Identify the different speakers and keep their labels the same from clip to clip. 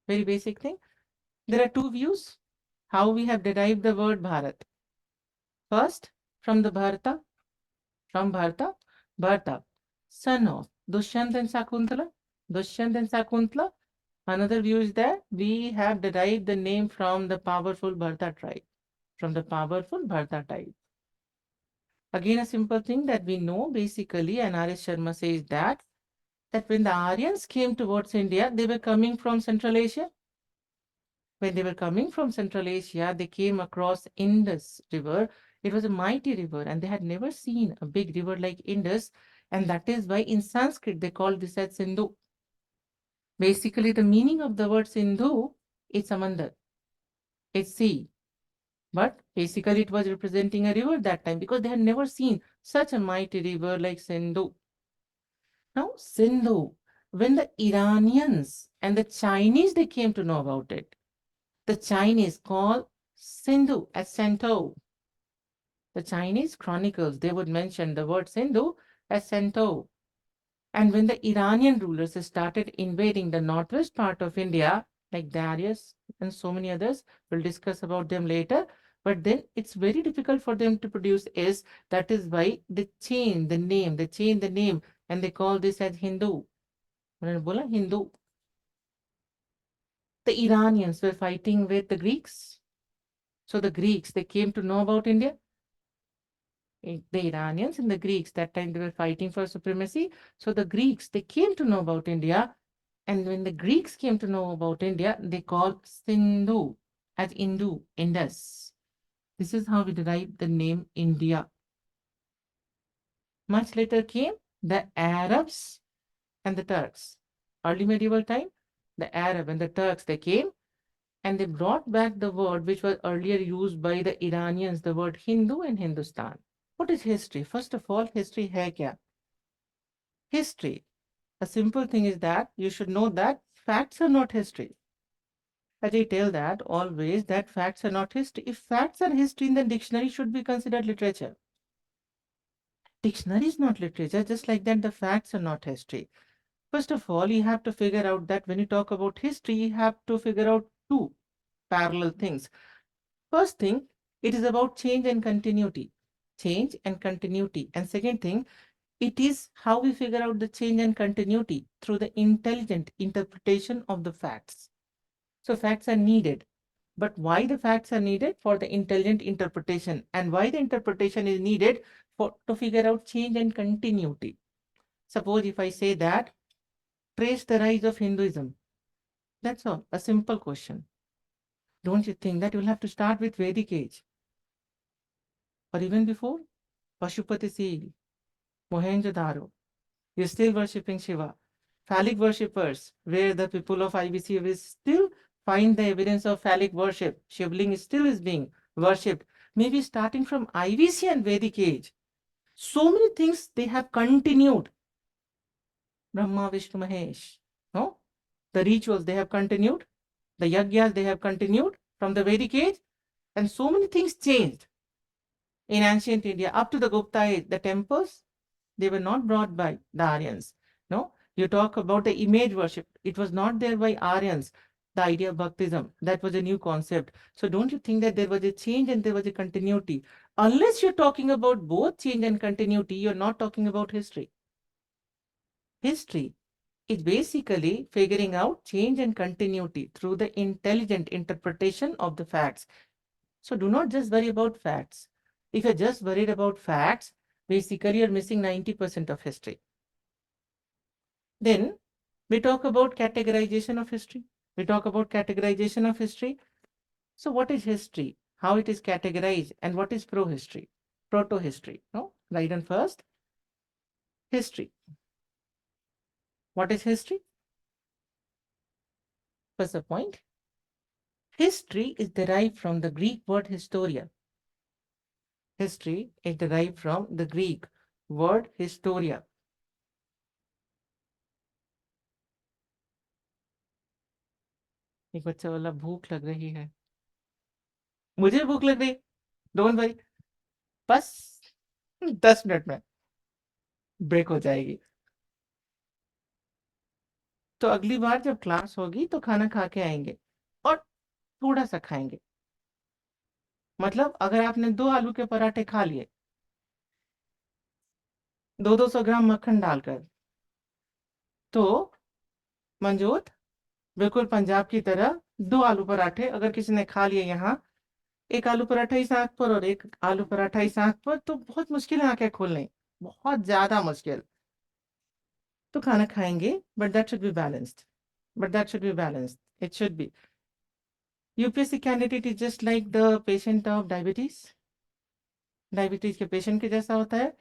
Speaker 1: Very basic thing. There are two views how we have derived the word Bharat. First, from the Bharata, from Bharata, Bharata, son of Dushyant and Sakuntala. Dushyant and Sakuntala. Another view is that we have derived the name from the powerful Bharata tribe. From the powerful Bharata tribe. Again, a simple thing that we know basically, and R.S. Sharma says that when the Aryans came towards India, they were coming from Central Asia. When they were coming from Central Asia, they came across Indus River. It was a mighty river, and they had never seen a big river like Indus. And that is why in Sanskrit they called this as Sindhu. Basically, the meaning of the word Sindhu is Samandar. It's sea. But basically, it was representing a river that time because they had never seen such a mighty river like Sindhu. Now, Sindhu, when the Iranians and the Chinese, they came to know about it, the Chinese called Sindhu as Sento. The Chinese chronicles, they would mention the word Sindhu as Sento. And when the Iranian rulers started invading the northwest part of India, like Darius and so many others, we'll discuss about them later. But then it's very difficult for them to produce S. That is why they change the name, and they call this as Hindu. Hindu. The Iranians were fighting with the Greeks. So the Greeks, they came to know about India. The Iranians and the Greeks, that time they were fighting for supremacy. So the Greeks, they came to know about India. And when the Greeks came to know about India, they called Sindhu as Indus. This is how we derived the name India. Much later came the Arabs and the Turks. Early medieval time, the Arab and the Turks, they came and they brought back the word which was earlier used by the Iranians, the word Hindu and Hindustan. What is history? First of all, history hai kya? History. A simple thing is that you should know that facts are not history. As I tell that always that facts are not history. If facts are history, then dictionary should be considered literature. Dictionary is not literature, just like that the facts are not history. First of all, you have to figure out that when you talk about history, you have to figure out two parallel things. First thing, it is about change and continuity. Change and continuity. And second thing, it is how we figure out the change and continuity through the intelligent interpretation of the facts. So facts are needed. But why the facts are needed? For the intelligent interpretation. And why the interpretation is needed? To figure out change and continuity. Suppose if I say that, trace the rise of Hinduism. That's all. A simple question. Don't you think that you'll have to start with Vedic age? Or even before? Pashupati Seal, Mohenjo-daro. You're still worshipping Shiva. Phallic worshippers, where the people of IBC will still find the evidence of phallic worship. Shivling still is being worshipped. Maybe starting from IBC and Vedic age. So many things they have continued. Brahma, Vishnu, Mahesh. No? The rituals they have continued. The yagyas they have continued from the Vedic age. And so many things changed in ancient India up to the Gupta age. The temples, they were not brought by the Aryans. No, you talk about the image worship. It was not there by Aryans. The idea of baptism, that was a new concept. So don't you think that there was a change and there was a continuity? Unless you're talking about both change and continuity, you're not talking about history. History is basically figuring out change and continuity through the intelligent interpretation of the facts. So do not just worry about facts. If you're just worried about facts, basically you're missing 90% of history. Then we talk about categorization of history. So what is history? How it is categorized and what is pro-history? Proto-history. No? Write down first. History. What is history? First the point. History is derived from the Greek word historia. History is derived from the Greek word historia. एक बच्चा वाला भूख लग रही है, मुझे भूख लग रही, डोंट वरी, बस 10 मिनट में ब्रेक हो जाएगी. तो अगली बार जब क्लास होगी तो खाना खा के आएंगे और थोड़ा सा खाएंगे। मतलब अगर आपने 2 आलू के पराठे खा लिए 200-200 ग्राम मक्खन डालकर, तो मंजूत बिल्कुल पंजाब की तरह 2 आलू पराठे अगर किसी ने खा लिए यहाँ, एक आलू पराठा इस आंख पर और एक आलू पराठा इस आंख पर, तो बहुत मुश्किल है आंखें खोलने, बहुत ज्यादा मुश्किल। तो खाना खाएंगे, but that should be balanced, but that should be balanced, it should be. UPSC candidate is just like the patient of diabetes. Diabetes के पेशेंट के जैसा होता है,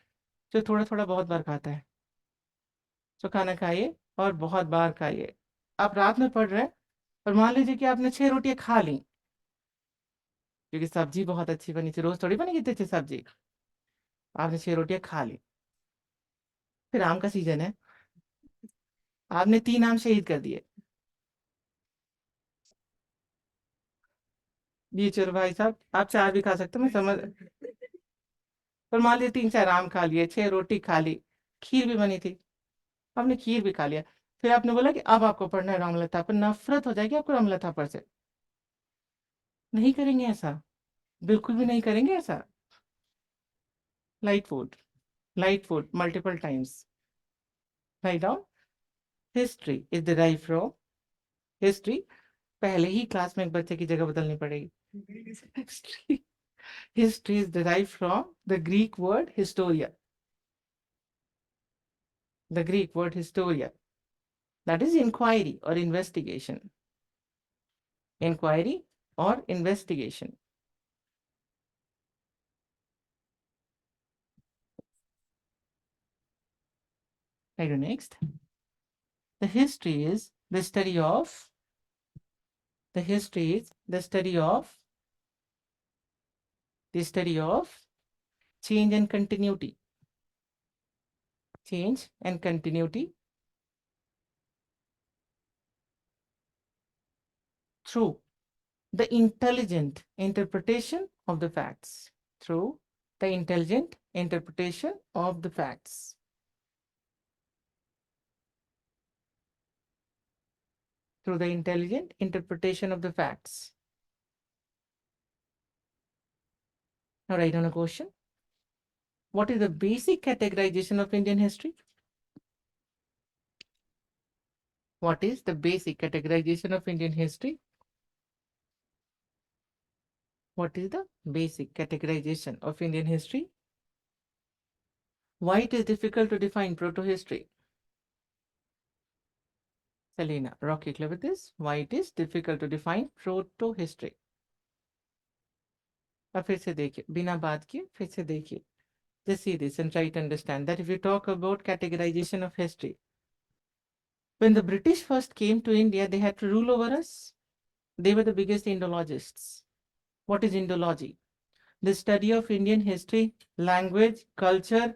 Speaker 1: जो थोड़ा थोड़ा बहुत बार खाता है। तो खाना खाइए और बहुत बार खाइए। आप रात में पढ़ रहे हैं और मान लीजिए कि आपने 6 रोटियां खा ली, क्योंकि सब्जी बहुत अच्छी बनी थी, रोज थोड़ी बनेगी इतनी अच्छी सब्जी। आपने 6 रोटियां खा ली, फिर आम का सीजन है, आपने 3 आम शहीद कर दिए। ये चलो भाई साहब, आप 4 भी खा सकते हो, मैं समझ। पर मान लीजिए 3-4 आम खा लिए, 6 रोटी खा ली, खीर भी बनी थी, आपने खीर भी खा लिया। फिर आपने बोला कि अब आपको पढ़ना है रामलता पर, नफरत हो जाएगी आपको रामलता पर से। नहीं करेंगे ऐसा, बिल्कुल भी नहीं करेंगे ऐसा। Light food, light food multiple times. Write down. History is derived from, history पहले ही क्लास में एक बच्चे की जगह बदलनी पड़ेगी। History, history is derived from the Greek word historia. The Greek word historia, that is inquiry or investigation. Inquiry or investigation. I go next. The history is the study of, the history is the study of, the study of change and continuity. Change and continuity through the intelligent interpretation of the facts. Through the intelligent interpretation of the facts. Through the intelligent interpretation of the facts. Now write down a question. What is the basic categorization of Indian history? What is the basic categorization of Indian history? What is the basic categorization of Indian history? Why it is difficult to define proto-history? Selena, Rocky, clear with this? Why it is difficult to define proto-history? अब फिर से देखिए, बिना बात किए फिर से देखिए. Just see this and try to understand that if you talk about categorization of history, when the British first came to India, they had to rule over us. They were the biggest Indologists. What is Indology? The study of Indian history, language, culture,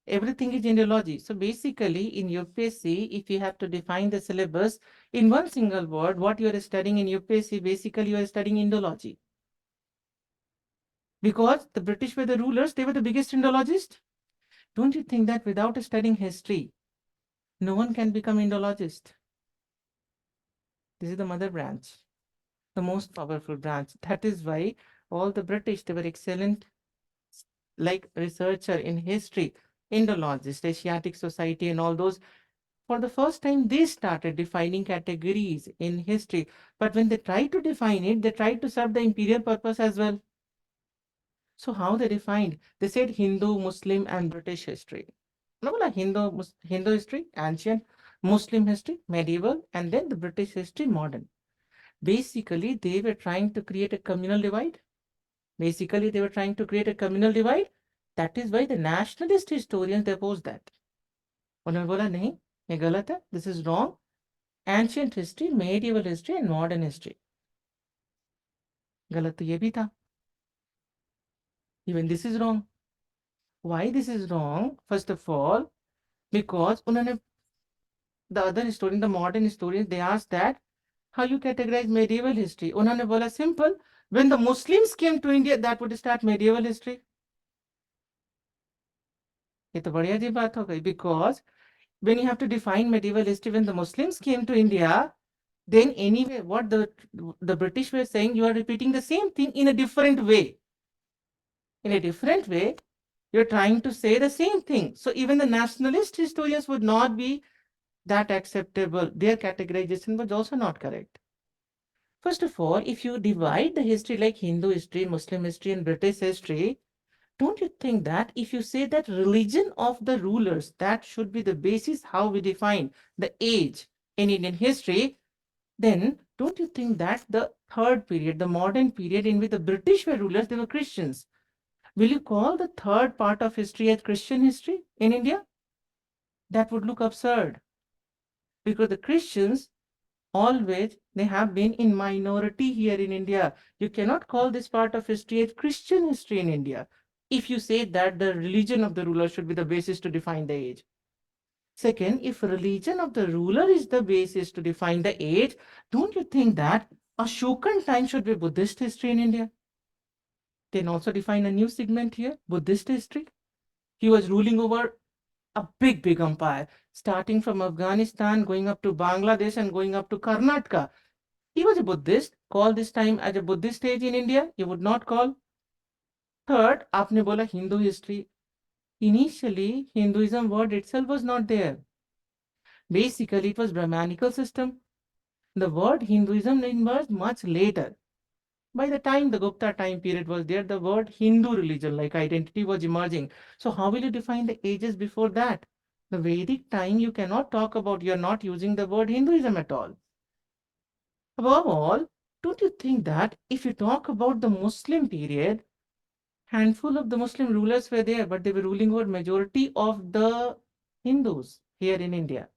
Speaker 1: everything is Indology. So basically in UPSC, if you have to define the syllabus in one single word, what you are studying in UPSC, basically you are studying Indology. Because the British were the rulers, they were the biggest Indologists. Don't you think that without studying history, no one can become Indologist? This is the mother branch, the most powerful branch. That is why all the British, they were excellent, like researcher in history, Indologist, Asiatic Society and all those. For the first time, they started defining categories in history. But when they tried to define it, they tried to serve the imperial purpose as well. So how they defined? They said Hindu, Muslim and British history. No, Hindu history, ancient, Muslim history, medieval, and then the British history, modern. Basically, they were trying to create a communal divide. Basically, they were trying to create a communal divide. That is why the nationalist historians, they opposed that. उन्होंने बोला नहीं, ये गलत है, this is wrong. Ancient history, medieval history and modern history. गलत तो ये भी था. Even this is wrong. Why this is wrong? First of all, because उन्होंने, the other historian, the modern historians, they asked that how you categorize medieval history. उन्होंने बोला simple, when the Muslims came to India, that would start medieval history. ये तो बढ़िया जी बात हो गई, because when you have to define medieval history, when the Muslims came to India, then anyway, what the British were saying, you are repeating the same thing in a different way. In a different way, you're trying to say the same thing. So even the nationalist historians would not be that acceptable. Their categorization was also not correct. First of all, if you divide the history like Hindu history, Muslim history, and British history, don't you think that if you say that religion of the rulers, that should be the basis how we define the age in Indian history, then don't you think that the third period, the modern period in which the British were rulers, they were Christians? Will you call the third part of history as Christian history in India? That would look absurd because the Christians always they have been in minority here in India. You cannot call this part of history as Christian history in India if you say that the religion of the ruler should be the basis to define the age. Second, if religion of the ruler is the basis to define the age, don't you think that Ashokan time should be Buddhist history in India? Then also define a new segment here, Buddhist history. He was ruling over a big empire, starting from Afghanistan, going up to Bangladesh and going up to Karnataka. He was a Buddhist. Call this time as a Buddhist age in India, you would not call. Third, आपने बोला Hindu history. Initially, Hinduism word itself was not there. Basically, it was Brahmanical system. The word Hinduism emerged much later. By the time the Gupta time period was there, the word Hindu religion, like identity, was emerging. So how will you define the ages before that? The Vedic time, you cannot talk about, you're not using the word Hinduism at all. Above all, don't you think that if you talk about the Muslim period, handful of the Muslim rulers were there, but they were ruling over majority of the Hindus here in India.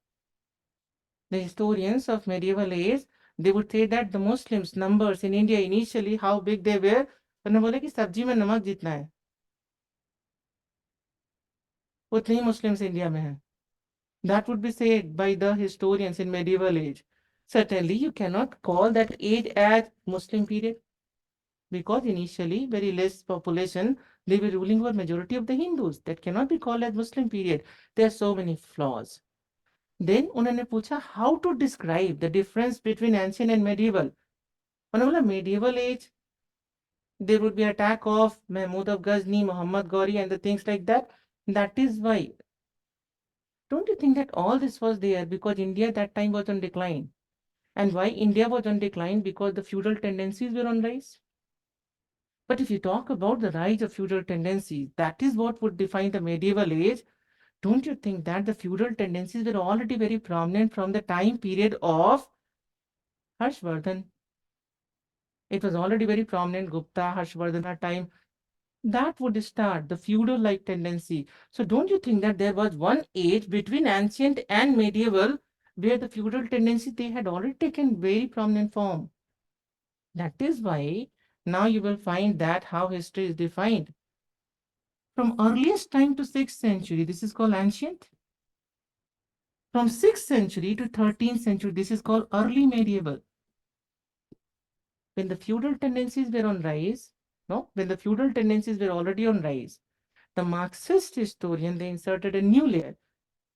Speaker 1: The historians of medieval age, they would say that the Muslims numbers in India initially, how big they were, उन्होंने बोला कि सब्जी में नमक जितना है उतने ही Muslims India में हैं. That would be said by the historians in medieval age. Certainly, you cannot call that age as Muslim period because initially very less population, they were ruling over majority of the Hindus. That cannot be called as Muslim period. There are so many flaws. Then उन्होंने पूछा how to describe the difference between ancient and medieval. उन्होंने बोला medieval age, there would be attack of Mahmud of Ghazni, Muhammad Ghori and the things like that. That is why. Don't you think that all this was there because India at that time was on decline? And why India was on decline? Because the feudal tendencies were on rise. But if you talk about the rise of feudal tendencies, that is what would define the medieval age. Don't you think that the feudal tendencies were already very prominent from the time period of Harshvardhan? It was already very prominent, Gupta, Harshvardhana time. That would start the feudal-like tendency. So don't you think that there was one age between ancient and medieval where the feudal tendency, they had already taken very prominent form? That is why now you will find that how history is defined. From earliest time to 6th century, this is called ancient. From 6th century to 13th century, this is called early medieval. When the feudal tendencies were on rise, no, when the feudal tendencies were already on rise, the Marxist historian, they inserted a new layer.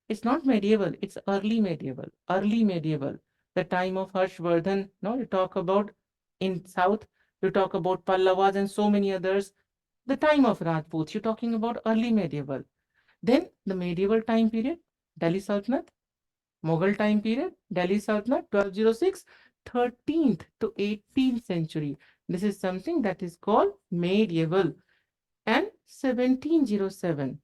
Speaker 1: It's not medieval, it's early medieval. Early medieval. The time of Harshvardhan, no, you talk about in South, you talk about Pallavas and so many others. The time of Rajputs, you're talking about early medieval. Then the medieval time period, Delhi Sultanate, Mughal time period, Delhi Sultanate, 1206, 13th to 18th century. This is something that is called medieval. And 1707,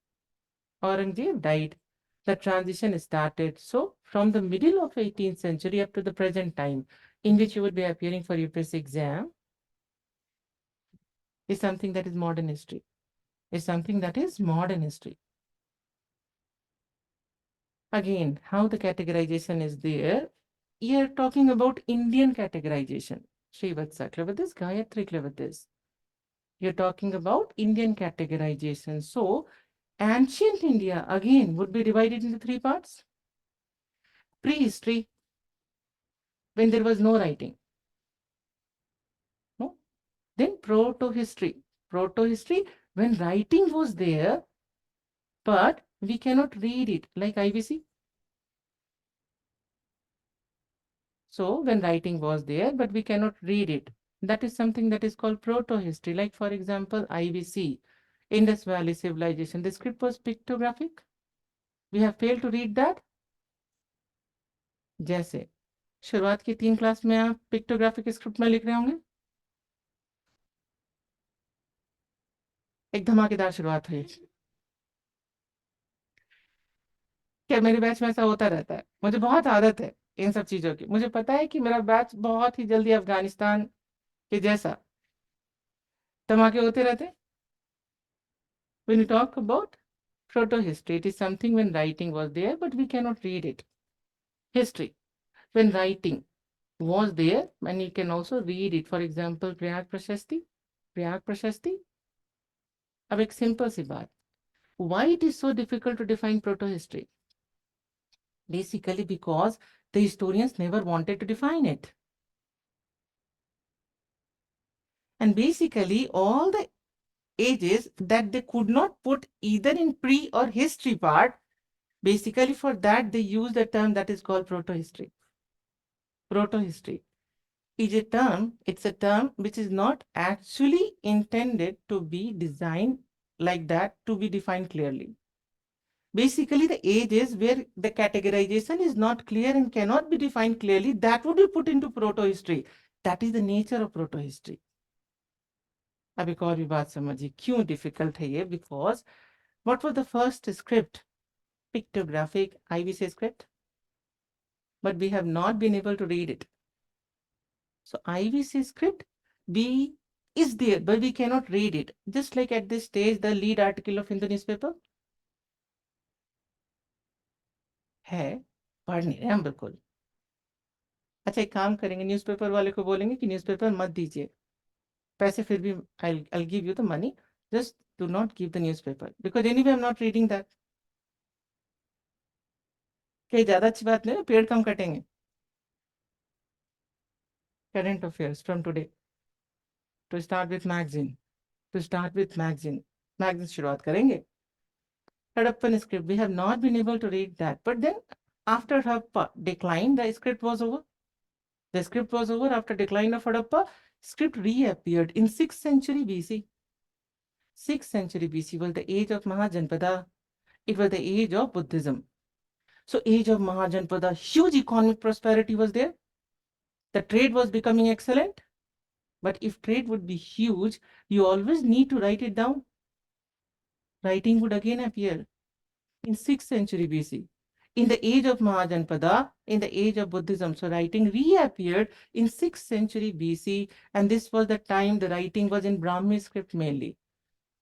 Speaker 1: Aurangzeb died. The transition started. So from the middle of 18th century up to the present time, in which you would be appearing for UPSC exam, is something that is modern history. Is something that is modern history. Again, how the categorization is there. You're talking about Indian categorization. Srivatsa, clear with this? Gayatri, clear with this? You're talking about Indian categorization. So, ancient India, again, would be divided into three parts. Prehistory, when there was no writing. No? Then protohistory. Protohistory, when writing was there, but we cannot read it, like IBC. So when writing was there, but we cannot read it, that is something that is called proto-history. Like for example, IVC, Indus Valley Civilization, the script was pictographic. We have failed to read that. जैसे शुरुआत की 3 class में आप pictographic script में लिख रहे होंगे, एक धमाकेदार शुरुआत हुई। क्या मेरे बैच में ऐसा होता रहता है? मुझे बहुत आदत है इन सब चीज़ों की। मुझे पता है कि मेरा बैच बहुत ही जल्दी अफ़गानिस्तान के जैसा धमाके होते रहते हैं। When you talk about proto-history, it is something when writing was there, but we cannot read it. History, when writing was there, and you can also read it. For example, Prayag Prashasti. अब एक simple सी बात, why it is so difficult to define proto-history? Basically because the historians never wanted to define it. And basically all the ages that they could not put either in pre or history part, basically for that they use the term that is called proto-history. Proto-history is a term, it's a term which is not actually intended to be designed like that to be defined clearly. Basically, the ages where the categorization is not clear and cannot be defined clearly, that would be put into proto-history. That is the nature of proto-history. अब एक और भी बात समझिए क्यों difficult है ये, because what was the first script? Pictographic IVC script, but we have not been able to read it. So IVC script B is there, but we cannot read it. Just like at this stage, the lead article of Hindu newspaper है, पढ़ नहीं रहे हम बिल्कुल। अच्छा एक काम करेंगे, न्यूज़पेपर वाले को बोलेंगे कि न्यूज़पेपर मत दीजिए, पैसे फिर भी I'll give you the money, just do not give the newspaper because anyway I'm not reading that. क्या ज्यादा अच्छी बात नहीं है, पेड़ कम कटेंगे। Current affairs from today. To start with magazine. Magazine शुरुआत करेंगे। Harappan script, we have not been able to read that. But then after Harappa decline, the script was over. The script was over after decline of Harappa. Script reappeared in 6th century BC. 6th century BC was the age of Mahajanapada. It was the age of Buddhism. So age of Mahajanapada, huge economic prosperity was there. The trade was becoming excellent. But if trade would be huge, you always need to write it down. Writing would again appear in 6th century BC. In the age of Mahajanapada, in the age of Buddhism, so writing reappeared in 6th century BC, and this was the time the writing was in Brahmi script mainly.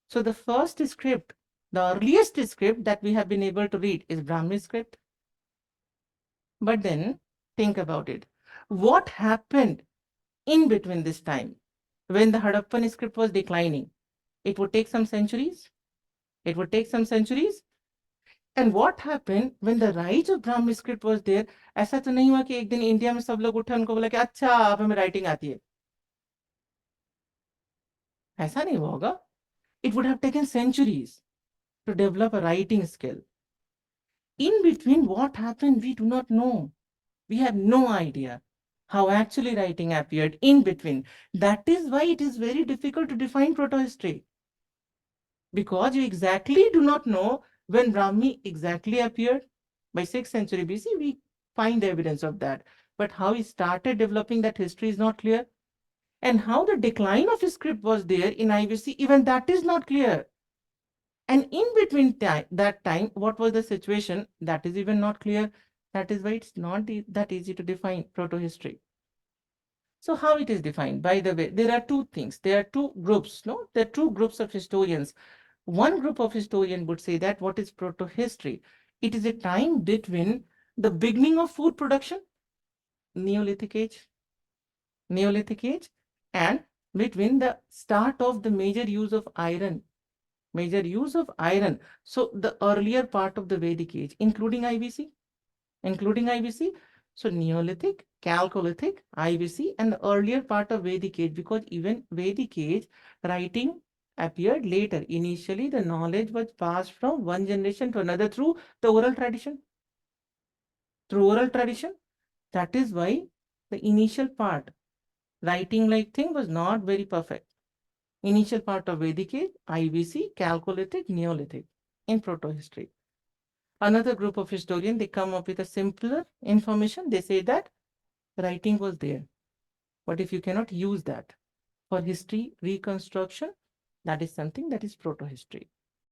Speaker 1: So the first script, the earliest script that we have been able to read is Brahmi script. But then think about it. What happened in between this time when the Harappan script was declining? It would take some centuries. It would take some centuries. And what happened when the rise of Brahmi script was there? ऐसा तो नहीं हुआ कि एक दिन India में सब लोग उठे उनको बोला कि अच्छा अब हमें राइटिंग आती है, ऐसा नहीं हुआ होगा. It would have taken centuries to develop a writing skill. In between what happened, we do not know. We have no idea how actually writing appeared in between. That is why it is very difficult to define proto-history, because you exactly do not know when Brahmi exactly appeared. By 6th century BC, we find evidence of that. But how he started developing that history is not clear. And how the decline of his script was there in IVC, even that is not clear. And in between that time, what was the situation? That is even not clear. That is why it's not that easy to define proto-history. So how it is defined? By the way, there are two things. There are two groups, no? There are two groups of historians. One group of historians would say that what is proto-history? It is a time between the beginning of food production, Neolithic age, and between the start of the major use of iron. So the earlier part of the Vedic age, including IBC. So Neolithic, Chalcolithic, IBC, and the earlier part of Vedic age, because even Vedic age, writing appeared later. Initially, the knowledge was passed from one generation to another through the oral tradition. That is why The initial part, writing like thing was not very perfect. Initial part of Vedic age, IBC, Chalcolithic, Neolithic in protohistory. Another group of historians, they come up with a simpler information. They say that writing was there. But if you cannot use that for history reconstruction, that is something that is protohistory.